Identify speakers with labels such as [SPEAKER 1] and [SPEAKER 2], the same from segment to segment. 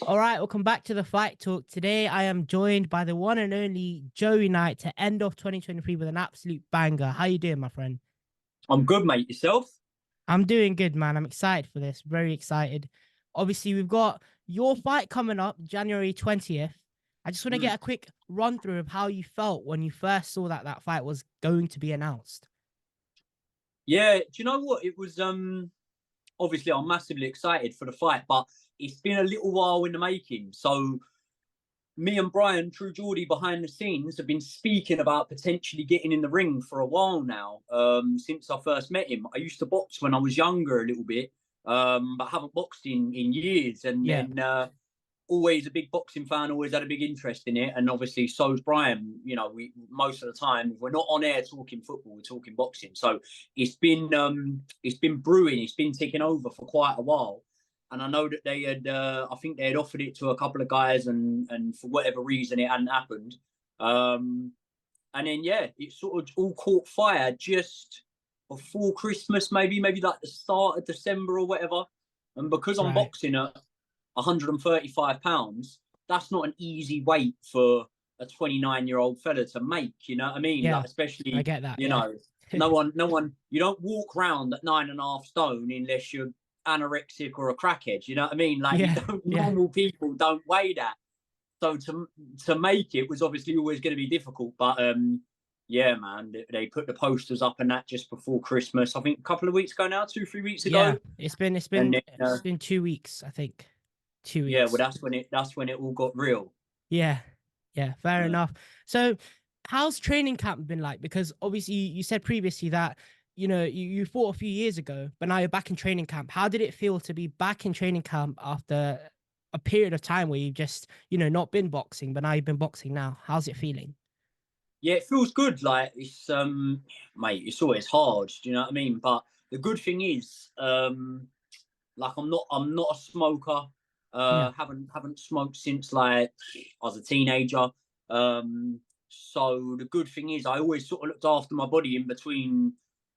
[SPEAKER 1] All right, welcome back to the Fight Talk. Today, I am joined by the one and only Joey Knight to end off 2023 with an absolute banger. How you doing, my friend?
[SPEAKER 2] I'm good, mate. Yourself?
[SPEAKER 1] I'm doing good, man. I'm excited for this. Very excited. Obviously, we've got your fight coming up January 20th. I just want to get
[SPEAKER 2] Mm.
[SPEAKER 1] a quick run through of how you felt when you first saw that that fight was going to be announced.
[SPEAKER 2] Yeah. Do you know what? It was obviously I'm massively excited for the fight, but it's been a little while in the making. So me and Brian, True Geordie, behind the scenes, have been speaking about potentially getting in the ring for a while now. Since I first met him, I used to box when I was younger a little bit, but haven't boxed in years. And
[SPEAKER 1] Yeah,
[SPEAKER 2] then always a big boxing fan, always had a big interest in it, and obviously so's Brian. You know, we most of the time if we're not on air talking football, we're talking boxing. So it's been brewing, it's been ticking over for quite a while. And I know that they had, I think they had offered it to a couple of guys, and for whatever reason it hadn't happened. Um, and then yeah, it sort of all caught fire just before Christmas, maybe like the start of December or whatever. And because I'm
[SPEAKER 1] right.
[SPEAKER 2] boxing at 135 pounds, that's not an easy weight for a 29-year-old fella to make. You know what I mean?
[SPEAKER 1] Yeah,
[SPEAKER 2] Like,
[SPEAKER 1] I
[SPEAKER 2] especially,
[SPEAKER 1] get that.
[SPEAKER 2] you
[SPEAKER 1] Yeah.
[SPEAKER 2] know, no one, you don't walk around at 9.5 stone unless you're anorexic or a crackhead. You know what I mean? Like, you
[SPEAKER 1] Yeah,
[SPEAKER 2] don't,
[SPEAKER 1] yeah.
[SPEAKER 2] normal people don't weigh that. So to make it was obviously always going to be difficult. But yeah, man, they put the posters up and that just before Christmas. I think a couple of weeks ago now, 2, 3 weeks ago,
[SPEAKER 1] Yeah, it's
[SPEAKER 2] and
[SPEAKER 1] been
[SPEAKER 2] then
[SPEAKER 1] it's been 2 weeks, I think. Two
[SPEAKER 2] yeah, well,
[SPEAKER 1] weeks.
[SPEAKER 2] that's when it all got real.
[SPEAKER 1] Yeah, yeah, fair
[SPEAKER 2] Yeah.
[SPEAKER 1] enough. So, how's training camp been like? Because obviously, you said previously that you fought a few years ago, but now you're back in training camp. How did it feel to be back in training camp after a period of time where you've just not been boxing, but now you've been boxing now? How's it feeling?
[SPEAKER 2] Yeah, it feels good. Like it's mate, it's always hard. Do you know what I mean? But the good thing is, like I'm not a smoker.
[SPEAKER 1] Yeah,
[SPEAKER 2] Haven't smoked since like I was a teenager. So the good thing is I always sort of looked after my body in between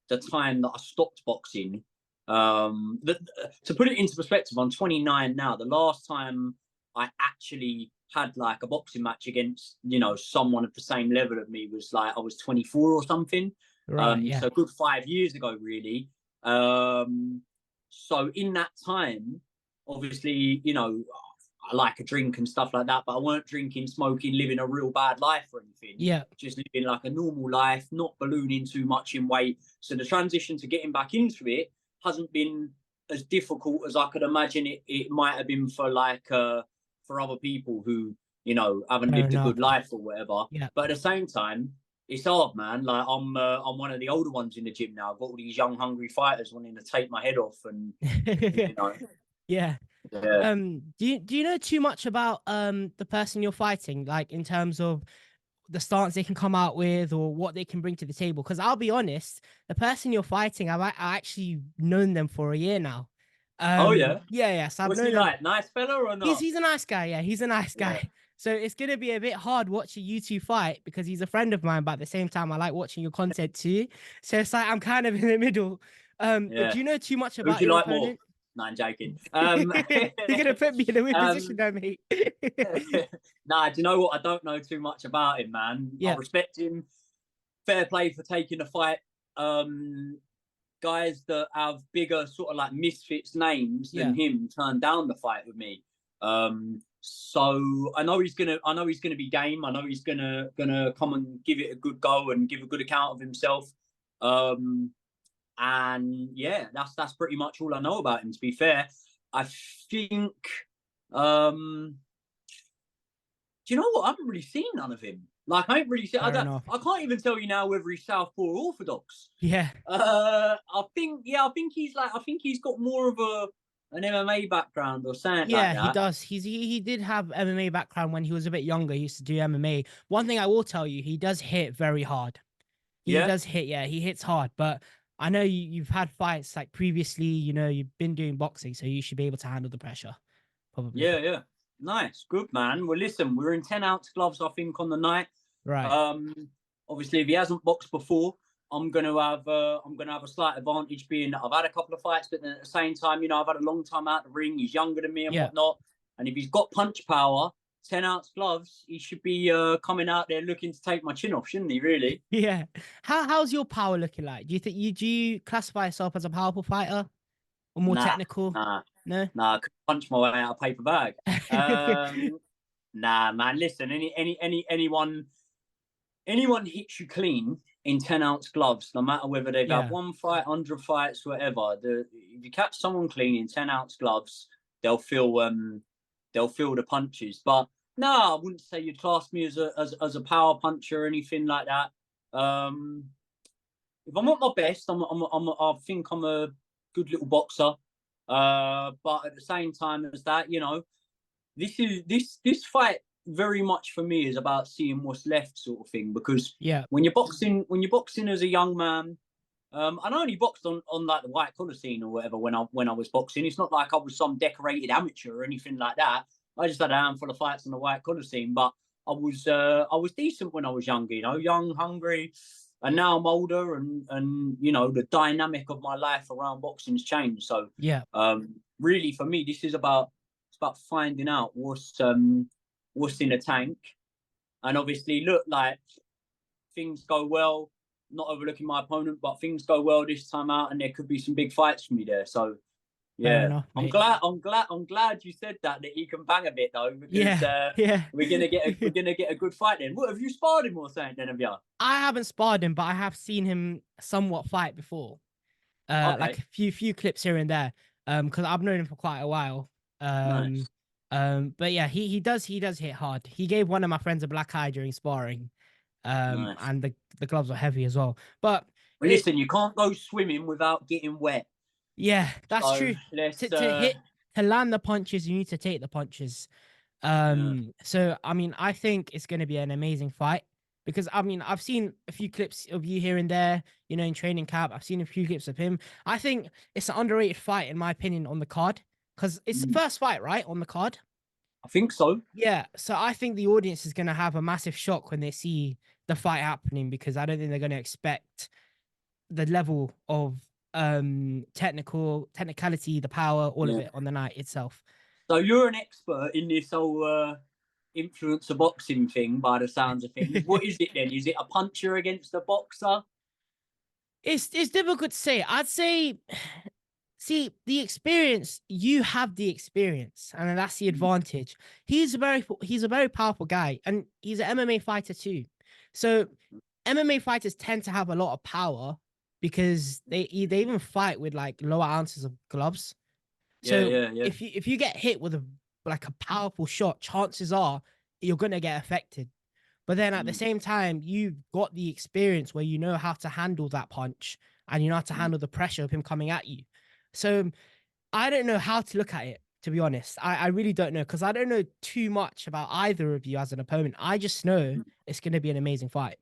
[SPEAKER 2] the time that I stopped boxing. To put it into perspective, I'm 29 now. The last time I actually had like a boxing match against someone of the same level of me was like I was 24 or something.
[SPEAKER 1] right. Yeah,
[SPEAKER 2] So a good 5 years ago, really. Um, so in that time, obviously, I like a drink and stuff like that, but I weren't drinking, smoking, living a real bad life or anything.
[SPEAKER 1] yeah.
[SPEAKER 2] Just living like a normal life, not ballooning too much in weight. So the transition to getting back into it hasn't been as difficult as I could imagine it might have been for for other people who haven't
[SPEAKER 1] Fair
[SPEAKER 2] lived a
[SPEAKER 1] enough.
[SPEAKER 2] good life or whatever.
[SPEAKER 1] Yeah.
[SPEAKER 2] But at the same time, it's hard, man. Like I'm one of the older ones in the gym now. I've got all these young, hungry fighters wanting to take my head off, and you know,
[SPEAKER 1] Yeah.
[SPEAKER 2] yeah,
[SPEAKER 1] Do you know too much about the person you're fighting, like in terms of the stance they can come out with or what they can bring to the table? Because I'll be honest, the person you're fighting, I actually known them for a year now.
[SPEAKER 2] oh yeah.
[SPEAKER 1] Yeah, yeah. So I've
[SPEAKER 2] What's he
[SPEAKER 1] known them.
[SPEAKER 2] like? Nice fella or
[SPEAKER 1] He's
[SPEAKER 2] not?
[SPEAKER 1] he's a nice guy. Yeah, he's a nice
[SPEAKER 2] Yeah,
[SPEAKER 1] guy. So it's gonna be a bit hard watching you two fight because he's a friend of mine, but at the same time, I like watching your content too. So it's like I'm kind of in the middle. But
[SPEAKER 2] yeah.
[SPEAKER 1] do you know too much
[SPEAKER 2] Who'd
[SPEAKER 1] about
[SPEAKER 2] you
[SPEAKER 1] your
[SPEAKER 2] like more?
[SPEAKER 1] opponent?
[SPEAKER 2] No, I'm joking.
[SPEAKER 1] You're gonna put me in a weird position
[SPEAKER 2] Um,
[SPEAKER 1] there, mate.
[SPEAKER 2] nah, do you know what? I don't know too much about him, man. I
[SPEAKER 1] Yeah,
[SPEAKER 2] respect him. Fair play for taking the fight. Um, Guys that have bigger sort of like Misfits names than
[SPEAKER 1] yeah.
[SPEAKER 2] him turned down the fight with me. So I know he's gonna be game. I know he's gonna come and give it a good go and give a good account of himself. Um, and yeah, that's pretty much all I know about him. To be fair, I think. Um, do you know what? I haven't really seen none of him. Like I ain't really seen.
[SPEAKER 1] Fair enough.
[SPEAKER 2] I can't even tell you now whether he's southpaw or orthodox.
[SPEAKER 1] Yeah,
[SPEAKER 2] I think he's got more of an MMA background or something like
[SPEAKER 1] yeah, he
[SPEAKER 2] that.
[SPEAKER 1] does. He did have MMA background when he was a bit younger. He used to do MMA. One thing I will tell you, he does hit very hard. He
[SPEAKER 2] Yeah,
[SPEAKER 1] does hit, yeah, he hits hard. But I know you've had fights like previously, you've been doing boxing, so you should be able to handle the pressure, probably.
[SPEAKER 2] yeah. Nice, good man. Well, listen, we're in 10-ounce gloves, I think, on the night.
[SPEAKER 1] Right.
[SPEAKER 2] Um, Obviously, if he hasn't boxed before, I'm gonna have a slight advantage, being that I've had a couple of fights, but then at the same time, I've had a long time out the ring. He's younger than me and
[SPEAKER 1] Yeah.
[SPEAKER 2] whatnot. And if he's got punch power, 10-ounce gloves, he should be coming out there looking to take my chin off, shouldn't he? Really?
[SPEAKER 1] Yeah. How's your power looking like? Do you classify yourself as a powerful fighter or more
[SPEAKER 2] Nah,
[SPEAKER 1] technical?
[SPEAKER 2] nah,
[SPEAKER 1] No.
[SPEAKER 2] nah. I could punch my way out of a paper bag. Nah, man. Listen, anyone hits you clean in 10-ounce gloves, no matter whether they've had
[SPEAKER 1] Yeah.
[SPEAKER 2] one fight, 100 fights, whatever. If you catch someone clean in 10-ounce gloves, they'll feel the punches. But no, I wouldn't say you'd class me as a power puncher or anything like that. If I'm at my best, I think I'm a good little boxer. But at the same time as that, this fight very much for me is about seeing what's left, sort of thing. Because
[SPEAKER 1] Yeah.
[SPEAKER 2] when you're boxing as a young man, and I only boxed on like the white collar scene or whatever when I was boxing. It's not like I was some decorated amateur or anything like that. I just had a handful of fights on the white collar scene, but I was decent when I was younger, young, hungry, and now I'm older, and the dynamic of my life around boxing's changed. So
[SPEAKER 1] Yeah.
[SPEAKER 2] really for me, it's about finding out what's in the tank, and obviously look, like, things go well, not overlooking my opponent, but things go well this time out, and there could be some big fights for me there. So
[SPEAKER 1] Fair
[SPEAKER 2] yeah,
[SPEAKER 1] enough,
[SPEAKER 2] I'm
[SPEAKER 1] mate.
[SPEAKER 2] glad. I'm glad you said that he can bang a bit though, because
[SPEAKER 1] Yeah. Yeah.
[SPEAKER 2] we're gonna get a good fight then. What, have you sparred him or something then, have you?
[SPEAKER 1] I haven't sparred him, but I have seen him somewhat fight before. Like
[SPEAKER 2] Okay,
[SPEAKER 1] a few clips here and there. Because I've known him for quite a while. Um,
[SPEAKER 2] nice,
[SPEAKER 1] but yeah, he does hit hard. He gave one of my friends a black eye during sparring.
[SPEAKER 2] nice.
[SPEAKER 1] And the gloves were heavy as well. But
[SPEAKER 2] Well, listen, you can't go swimming without getting wet.
[SPEAKER 1] yeah, that's
[SPEAKER 2] So
[SPEAKER 1] true.
[SPEAKER 2] let's
[SPEAKER 1] To land the punches, you need to take the punches.
[SPEAKER 2] yeah.
[SPEAKER 1] So I mean, I think it's going to be an amazing fight because I mean, I've seen a few clips of you here and there, in training camp. I've seen a few clips of him. I think it's an underrated fight in my opinion on the card because it's the
[SPEAKER 2] Mm,
[SPEAKER 1] first fight, right, on the card.
[SPEAKER 2] I think so.
[SPEAKER 1] Yeah, so I think the audience is going to have a massive shock when they see the fight happening because I don't think they're going to expect the level of technicality, the power, all of
[SPEAKER 2] Yeah.
[SPEAKER 1] it on the night itself.
[SPEAKER 2] So you're an expert in this whole influencer boxing thing, by the sounds of things. What is it then? Is it a puncher against a boxer?
[SPEAKER 1] It's difficult to say. I'd say, see, the experience, you have the experience, and that's the
[SPEAKER 2] Mm,
[SPEAKER 1] advantage. He's a very powerful guy, and he's an MMA fighter too. So MMA fighters tend to have a lot of power because they even fight with like lower ounces of gloves.
[SPEAKER 2] yeah,
[SPEAKER 1] So
[SPEAKER 2] yeah, yeah.
[SPEAKER 1] if you get hit with a powerful shot, chances are you're gonna get affected. But then at the
[SPEAKER 2] Mm,
[SPEAKER 1] same time, you've got the experience where you know how to handle that punch and you know how to
[SPEAKER 2] mm,
[SPEAKER 1] handle the pressure of him coming at you. So I don't know how to look at it, to be honest. I really don't know because I don't know too much about either of you as an opponent. I just know
[SPEAKER 2] mm.
[SPEAKER 1] it's going to be an amazing fight.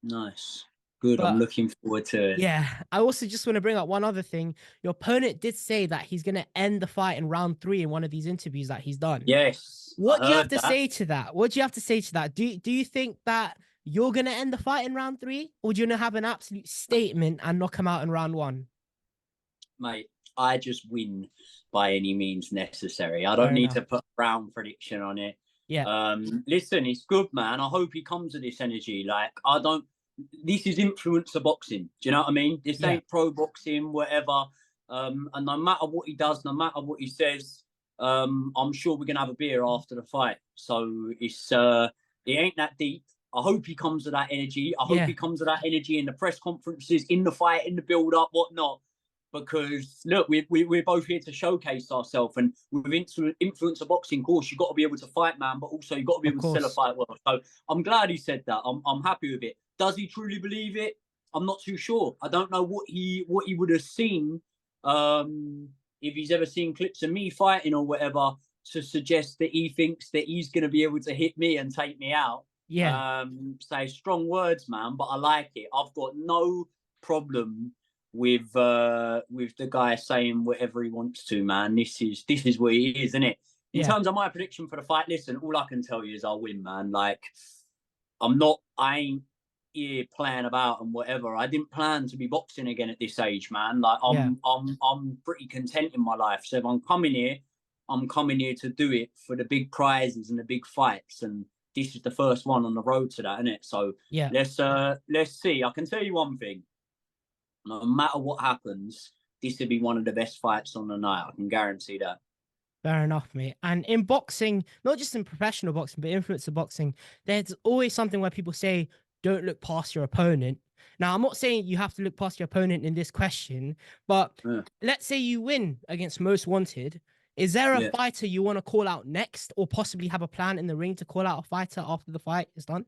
[SPEAKER 2] Nice. Good. I'm
[SPEAKER 1] But
[SPEAKER 2] looking forward to it.
[SPEAKER 1] yeah, I also just want to bring up one other thing. Your opponent did say that he's going to end the fight in round three in one of these interviews that he's done.
[SPEAKER 2] Yes, I
[SPEAKER 1] What do you have
[SPEAKER 2] heard
[SPEAKER 1] to
[SPEAKER 2] that,
[SPEAKER 1] say to that? What do you have to say to that? Do you think that you're gonna end the fight in round three, or do you gonna have an absolute statement and knock him out in round one?
[SPEAKER 2] mate. I just win by any means necessary. I don't
[SPEAKER 1] Fair
[SPEAKER 2] need
[SPEAKER 1] enough.
[SPEAKER 2] to put a round prediction on it.
[SPEAKER 1] Yeah,
[SPEAKER 2] Listen, it's good, man. I hope he comes to this energy. Like, I don't. This is influencer boxing. Do you know what I mean? This
[SPEAKER 1] yeah,
[SPEAKER 2] ain't pro boxing, whatever. And no matter what he does, no matter what he says, I'm sure we're gonna have a beer after the fight. So it ain't that deep. I hope he comes to that energy. I hope
[SPEAKER 1] yeah,
[SPEAKER 2] he comes to that energy in the press conferences, in the fight, in the build up, whatnot. Because look, we're both here to showcase ourselves, and with influencer boxing, of course, you've got to be able to fight, man, but also you've got to be
[SPEAKER 1] of
[SPEAKER 2] able to sell a
[SPEAKER 1] course.
[SPEAKER 2] fight well. So I'm glad he said that. I'm happy with it. Does he truly believe it? I'm not too sure. I don't know what he would have seen, if he's ever seen clips of me fighting or whatever, to suggest that he thinks that he's going to be able to hit me and take me out.
[SPEAKER 1] Yeah,
[SPEAKER 2] Say strong words, man, but I like it. I've got no problem with the guy saying whatever he wants to, man. This is what he is, isn't it? In
[SPEAKER 1] yeah,
[SPEAKER 2] terms of my prediction for the fight, listen, all I can tell you is I'll win, man. Like, I ain't here playing about and whatever. I didn't plan to be boxing again at this age, man. Like,
[SPEAKER 1] yeah,
[SPEAKER 2] I'm pretty content in my life. So if I'm coming here, I'm coming here to do it for the big prizes and the big fights, and this is the first one on the road to that, isn't it? So
[SPEAKER 1] Yeah.
[SPEAKER 2] let's see. I can tell you one thing: no matter what happens, this will be one of the best fights on the night. I can guarantee that.
[SPEAKER 1] Fair enough, mate. And in boxing, not just in professional boxing, but influencer boxing, there's always something where people say, don't look past your opponent. Now, I'm not saying you have to look past your opponent in this question, but
[SPEAKER 2] Yeah.
[SPEAKER 1] let's say you win against Most Wanted. Is there a
[SPEAKER 2] Yeah.
[SPEAKER 1] fighter you want to call out next, or possibly have a plan in the ring to call out a fighter after the fight is done?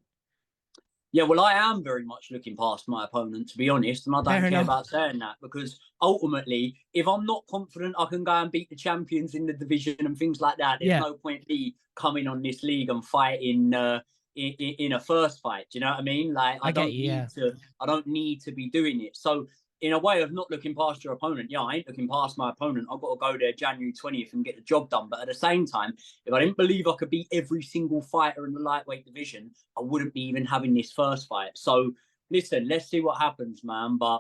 [SPEAKER 2] Yeah, well, I am very much looking past my opponent, to be honest, and I
[SPEAKER 1] Fair
[SPEAKER 2] don't care
[SPEAKER 1] enough.
[SPEAKER 2] about saying that because ultimately, if I'm not confident I can go and beat the champions in the division and things like that, there's
[SPEAKER 1] Yeah,
[SPEAKER 2] no point me coming on this league and fighting in a first fight. Do you know what I mean? Like,
[SPEAKER 1] I get you. Yeah.
[SPEAKER 2] I don't need to be doing it. So, in a way of not looking past your opponent, yeah, I ain't looking past my opponent. I've got to go there January 20th and get the job done. But at the same time, if I didn't believe I could beat every single fighter in the lightweight division, I wouldn't be even having this first fight. So listen, let's see what happens, man. But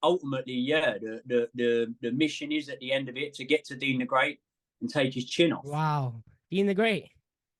[SPEAKER 2] ultimately, yeah, the mission is at the end of it to get to Dean the Great and take his chin off.
[SPEAKER 1] Wow. Dean the Great.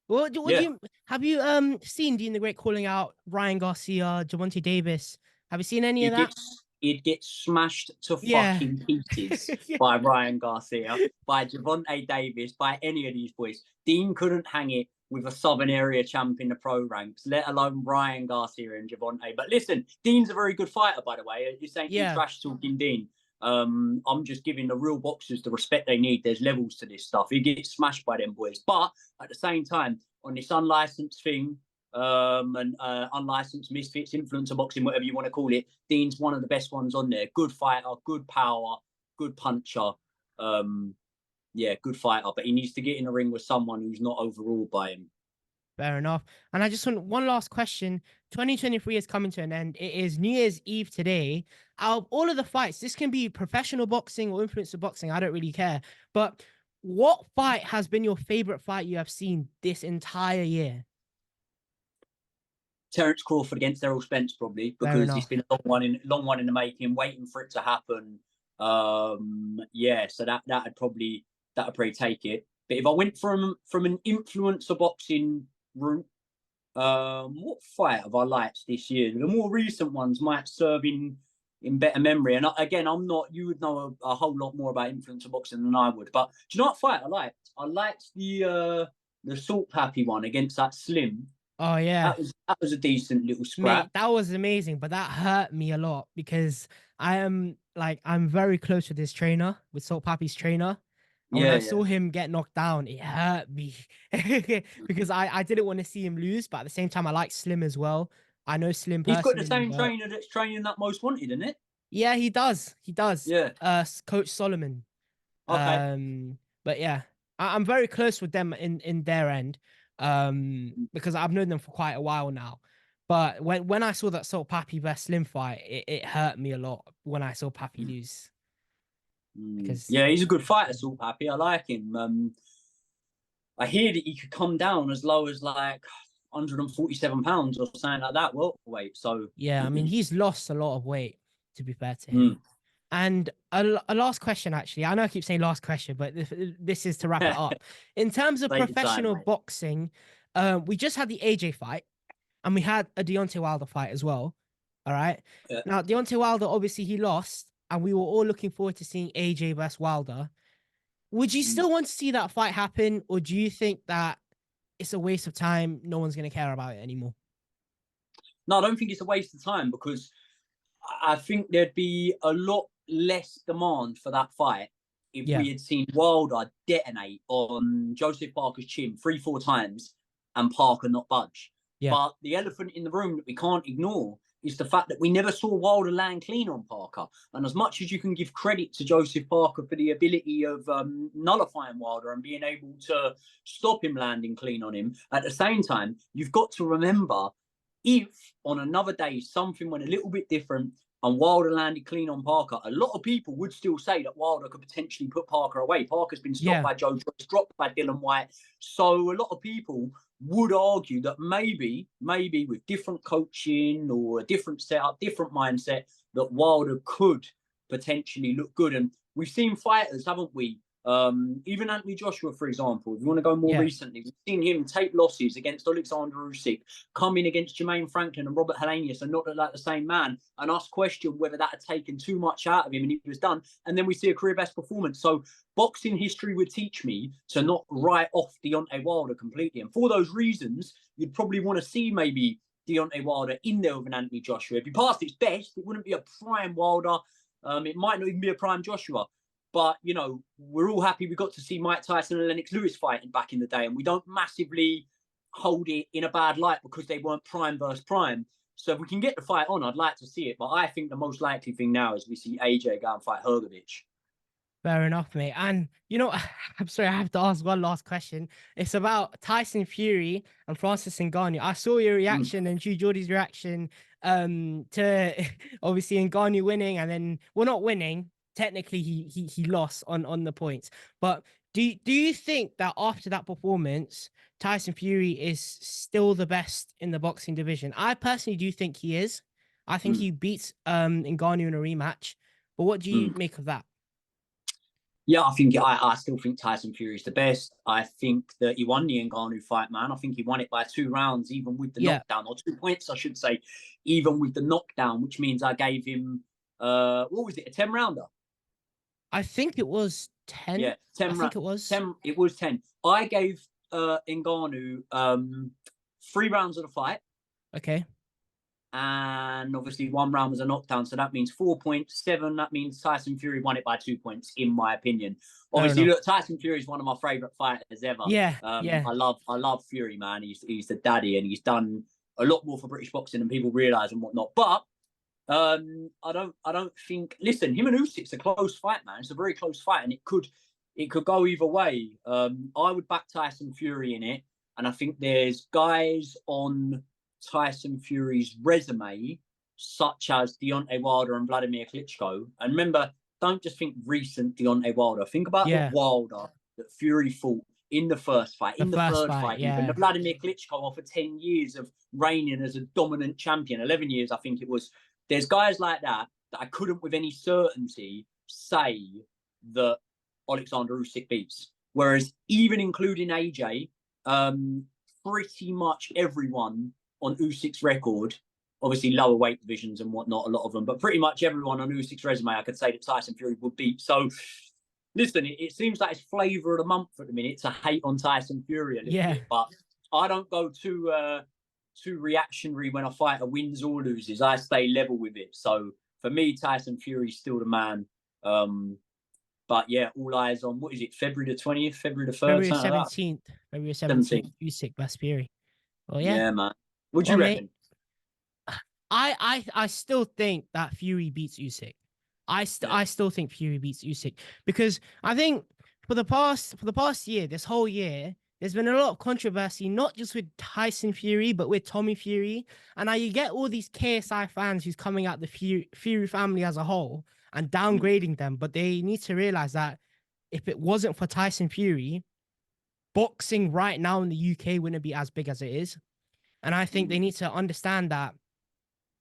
[SPEAKER 1] What do
[SPEAKER 2] Yeah,
[SPEAKER 1] you have you seen Dean the Great calling out Ryan Garcia, Javante Davis? Have you seen any of that?
[SPEAKER 2] it gets smashed to
[SPEAKER 1] Yeah.
[SPEAKER 2] fucking pieces by Ryan Garcia, by Javante Davis, by any of these boys. Dean couldn't hang it with a Southern area champ in the pro ranks, let alone Ryan Garcia and Javante. But listen, Dean's a very good fighter, by the way. This ain't me
[SPEAKER 1] Yeah.
[SPEAKER 2] trash talking Dean. I'm just giving the real boxers the respect they need. There's levels to this stuff. He gets smashed by them boys. But at the same time, on this unlicensed thing, and unlicensed Misfits, influencer boxing, whatever you want to call it, Dean's one of the best ones on there. Good fighter, good power, good puncher. Yeah, good fighter, but he needs to get in a ring with someone who's not overruled by him.
[SPEAKER 1] Fair enough. And I just want one last question. 2023 is coming to an end. It is New Year's Eve today. Out of all of the fights, this can be professional boxing or influencer boxing. I don't really care. But what fight has been your favorite fight you have seen this entire year?
[SPEAKER 2] Terence Crawford against Errol Spence, probably,
[SPEAKER 1] Fair
[SPEAKER 2] because it's
[SPEAKER 1] enough.
[SPEAKER 2] been a long one in the making, waiting for it to happen. Yeah, so that'd probably take it. But if I went from an influencer boxing route, what fight have I liked this year? The more recent ones might serve in better memory. And again, I'm not. You would know a whole lot more about influencer boxing than I would. But do you know what fight I liked? I liked the Salt Pappy one against that Slim.
[SPEAKER 1] Oh yeah.
[SPEAKER 2] That was a decent little
[SPEAKER 1] Mate,
[SPEAKER 2] scrap.
[SPEAKER 1] that was amazing, but that hurt me a lot because I'm very close with his trainer, with Salt Pappy's trainer. And when
[SPEAKER 2] Yeah,
[SPEAKER 1] I
[SPEAKER 2] yeah.
[SPEAKER 1] saw him get knocked down, it hurt me because I didn't want to see him lose, but at the same time, I like Slim as well. I know Slim
[SPEAKER 2] He's got the
[SPEAKER 1] personally,
[SPEAKER 2] same
[SPEAKER 1] but
[SPEAKER 2] trainer that's training that Most Wanted, isn't it?
[SPEAKER 1] yeah, he does. He does.
[SPEAKER 2] Yeah.
[SPEAKER 1] Coach Solomon.
[SPEAKER 2] Okay.
[SPEAKER 1] But yeah, I'm very close with them in their end, because I've known them for quite a while now. But when I saw that Salt Pappy versus Slim fight, it hurt me a lot when I saw Pappy lose because
[SPEAKER 2] Yeah, he's a good fighter, Salt Pappy. I like him. I hear that he could come down as low as like 147 pounds or something like that welterweight. So
[SPEAKER 1] yeah, I mean he's lost a lot of weight to be fair to him.
[SPEAKER 2] mm.
[SPEAKER 1] And a last question, actually. I know I keep saying last question, but this is to wrap it up. In terms of
[SPEAKER 2] Take your time,
[SPEAKER 1] professional
[SPEAKER 2] mate.
[SPEAKER 1] boxing, we just had the AJ fight. And we had a Deontay Wilder fight as well. All right.
[SPEAKER 2] Yeah.
[SPEAKER 1] Now, Deontay Wilder, obviously, he lost, and we were all looking forward to seeing AJ versus Wilder. Would you
[SPEAKER 2] Mm.
[SPEAKER 1] still want to see that fight happen, or do you think that it's a waste of time? No one's going to care about it anymore?
[SPEAKER 2] No, I don't think it's a waste of time because I think there'd be a lot less demand for that fight if
[SPEAKER 1] Yeah.
[SPEAKER 2] we had seen Wilder detonate on Joseph Parker's chin 3-4 times and Parker not budge.
[SPEAKER 1] Yeah.
[SPEAKER 2] But the elephant in the room that we can't ignore is the fact that we never saw Wilder land clean on Parker. And as much as you can give credit to Joseph Parker for the ability of nullifying Wilder and being able to stop him landing clean on him, at the same time, you've got to remember if on another day something went a little bit different and Wilder landed clean on Parker, a lot of people would still say that Wilder could potentially put Parker away. Parker's been stopped
[SPEAKER 1] Yeah.
[SPEAKER 2] by Joe Joyce, dropped by Dylan White. So a lot of people would argue that maybe with different coaching or a different setup, different mindset, that Wilder could potentially look good. And we've seen fighters, haven't we, Even Anthony Joshua, for example, if you want to go more
[SPEAKER 1] Yeah.
[SPEAKER 2] recently, we've seen him take losses against Alexander Usyk, come in against Jermaine Franklin and Robert Helenius and not look like the same man, and us question whether that had taken too much out of him and he was done. And then we see a career best performance. So boxing history would teach me to not write off Deontay Wilder completely. And for those reasons, you'd probably want to see maybe Deontay Wilder in there with an Anthony Joshua. If he passed its best, it wouldn't be a prime Wilder. It might not even be a prime Joshua. But, you know, we're all happy we got to see Mike Tyson and Lennox Lewis fighting back in the day. And we don't massively hold it in a bad light because they weren't prime versus prime. So if we can get the fight on, I'd like to see it. But I think the most likely thing now is we see AJ go and fight Hrgovic.
[SPEAKER 1] Fair enough, mate. And you know, I'm sorry, I have to ask one last question. It's about Tyson Fury and Francis Ngannou. I saw your reaction and Hugh Jordy's reaction to obviously Ngannou winning, and then well, not winning. Technically, he lost on the points. But do you think that after that performance, Tyson Fury is still the best in the boxing division? I personally do think he is. I think he beats Ngannou in a rematch. But what do you make of that?
[SPEAKER 2] Yeah, I still think Tyson Fury is the best. I think that he won the Ngannou fight, man. I think he won it by 2 rounds, even with the
[SPEAKER 1] Yeah.
[SPEAKER 2] knockdown, or 2 points, I should say, even with the knockdown, which means I gave him what was it, a 10 rounder?
[SPEAKER 1] I think it was 10.
[SPEAKER 2] Yeah, 10
[SPEAKER 1] I think it
[SPEAKER 2] rounds.
[SPEAKER 1] was.
[SPEAKER 2] 10, it was 10. I gave Ngannou 3 rounds of the fight.
[SPEAKER 1] Okay.
[SPEAKER 2] And obviously 1 round was a knockdown, so that means 4 points. 7, that means Tyson Fury won it by 2 points, in my opinion. Obviously, look, Tyson Fury is one of my favorite fighters ever.
[SPEAKER 1] Yeah, yeah.
[SPEAKER 2] I love Fury, man. He's the daddy, and he's done a lot more for British boxing than people realise and whatnot. But I don't think. Listen, him and Usyk's a close fight, man. It's a very close fight, and it could go either way. I would back Tyson Fury in it, and I think there's guys on Tyson Fury's resume, such as Deontay Wilder and Vladimir Klitschko. And remember, don't just think recent Deontay Wilder. Think about the Wilder that Fury fought in the first fight, in the third fight, even the Vladimir Klitschko after 10 years of reigning as a dominant champion, 11 years, I think it was. There's guys like that I couldn't with any certainty say that Alexander Usyk beats. Whereas even including AJ, pretty much everyone on Usyk's record, obviously lower weight divisions and whatnot, a lot of them, but pretty much everyone on Usyk's resume, I could say that Tyson Fury would beat. So, listen, it seems like it's flavour of the month at the minute to hate on Tyson Fury a little bit, but I don't go too reactionary when a fighter wins or loses. I stay level with it. So for me, Tyson Fury's still the man. But yeah, all eyes on, what is it, February the 20th, February the 3rd?
[SPEAKER 1] February 17th. February 17th. Usyk vs Fury. Well, yeah.
[SPEAKER 2] Yeah, man. What do you reckon?
[SPEAKER 1] Mate, I still think that Fury beats Usyk. I still think Fury beats Usyk, because I think for the past year, this whole year, there's been a lot of controversy, not just with Tyson Fury, but with Tommy Fury. And now you get all these KSI fans who's coming at the Fury family as a whole and downgrading them. But they need to realize that if it wasn't for Tyson Fury, boxing right now in the UK wouldn't be as big as it is. And I think they need to understand that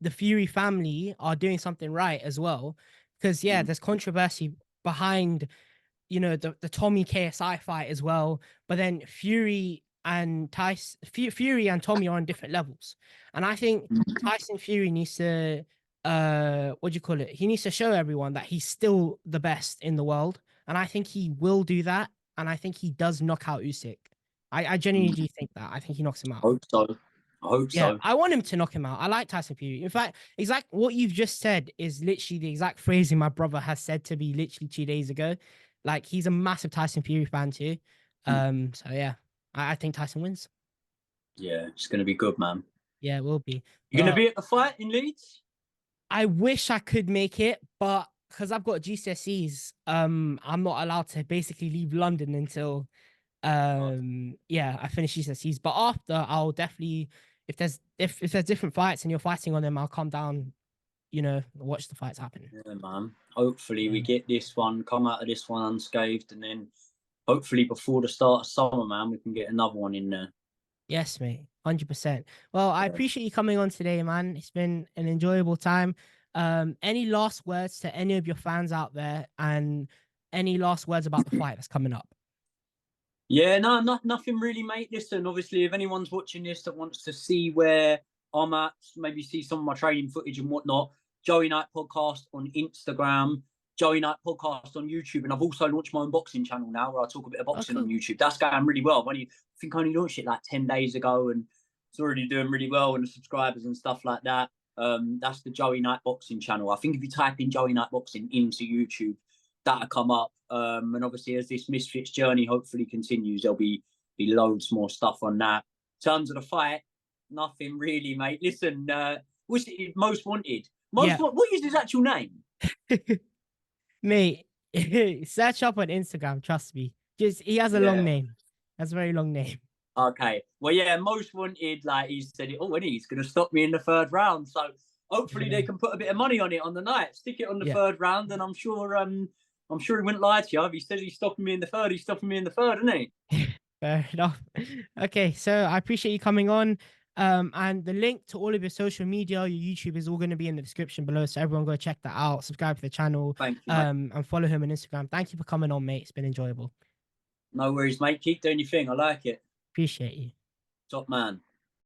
[SPEAKER 1] the Fury family are doing something right as well. Because, yeah, there's controversy behind, you know, the Tommy KSI fight as well. But then Fury and Tommy are on different levels. And I think Tyson Fury needs to, what do you call it? He needs to show everyone that he's still the best in the world. And I think he will do that. And I think he does knock out Usyk. I genuinely do think that. I think he knocks him out.
[SPEAKER 2] I hope so.
[SPEAKER 1] I want him to knock him out. I like Tyson Fury. In fact, exact what you've just said is literally the exact phrasing my brother has said to me literally 2 days ago. Like, he's a massive Tyson Fury fan too. So yeah, I think Tyson wins.
[SPEAKER 2] Yeah, it's gonna be good, man.
[SPEAKER 1] Yeah, it will be.
[SPEAKER 2] You're gonna be at the fight in Leeds?
[SPEAKER 1] I wish I could make it, but because I've got GCSEs, I'm not allowed to basically leave London until I finish GCSEs. But after, I'll definitely, if there's different fights and you're fighting on them, I'll come down, you know, watch the fights happen.
[SPEAKER 2] Yeah, man. Hopefully we get this one, come out of this one unscathed, and then hopefully before the start of summer, man, we can get another one in there.
[SPEAKER 1] Yes, mate. 100%. Well, I appreciate you coming on today, man. It's been an enjoyable time. Any last words to any of your fans out there, and any last words about the fight that's coming up?
[SPEAKER 2] Yeah, no, nothing really, mate. Listen, obviously, if anyone's watching this that wants to see where I'm at, maybe see some of my training footage and whatnot, Joey Knight Podcast on Instagram, Joey Knight Podcast on YouTube, and I've also launched my own boxing channel now where I talk a bit of
[SPEAKER 1] Oh,
[SPEAKER 2] boxing on
[SPEAKER 1] cool.
[SPEAKER 2] YouTube. That's going really well. I think I only launched it like 10 days ago, and it's already doing really well, and the subscribers and stuff like that. That's the Joey Knight Boxing channel. I think if you type in Joey Knight Boxing into YouTube, that'll come up. And obviously, as this Misfits journey hopefully continues, there'll be loads more stuff on that. In terms of the fight, nothing really, mate. Listen, what's it, Most Wanted?
[SPEAKER 1] Yeah.
[SPEAKER 2] What is his actual name?
[SPEAKER 1] Mate, search up on Instagram, trust me. Just he has a long
[SPEAKER 2] Yeah.
[SPEAKER 1] name. That's a very long name.
[SPEAKER 2] Okay. Well, yeah, Most Wanted, like he said it, and he's going to stop me in the third round. So hopefully they
[SPEAKER 1] Yeah.
[SPEAKER 2] can put a bit of money on it on the night. Stick it on the
[SPEAKER 1] Yeah.
[SPEAKER 2] third round, and I'm sure he wouldn't lie to you. If he says he's stopping me in the third, he's stopping me in the third, isn't he?
[SPEAKER 1] Fair enough. Okay, so I appreciate you coming on. And the link to all of your social media, your YouTube is all going to be in the description below. So everyone go check that out, subscribe to the channel,
[SPEAKER 2] Thank you, mate.
[SPEAKER 1] and follow him on Instagram. Thank you for coming on, mate. It's been enjoyable.
[SPEAKER 2] No worries, mate. Keep doing your thing. I like it.
[SPEAKER 1] Appreciate you.
[SPEAKER 2] Top man.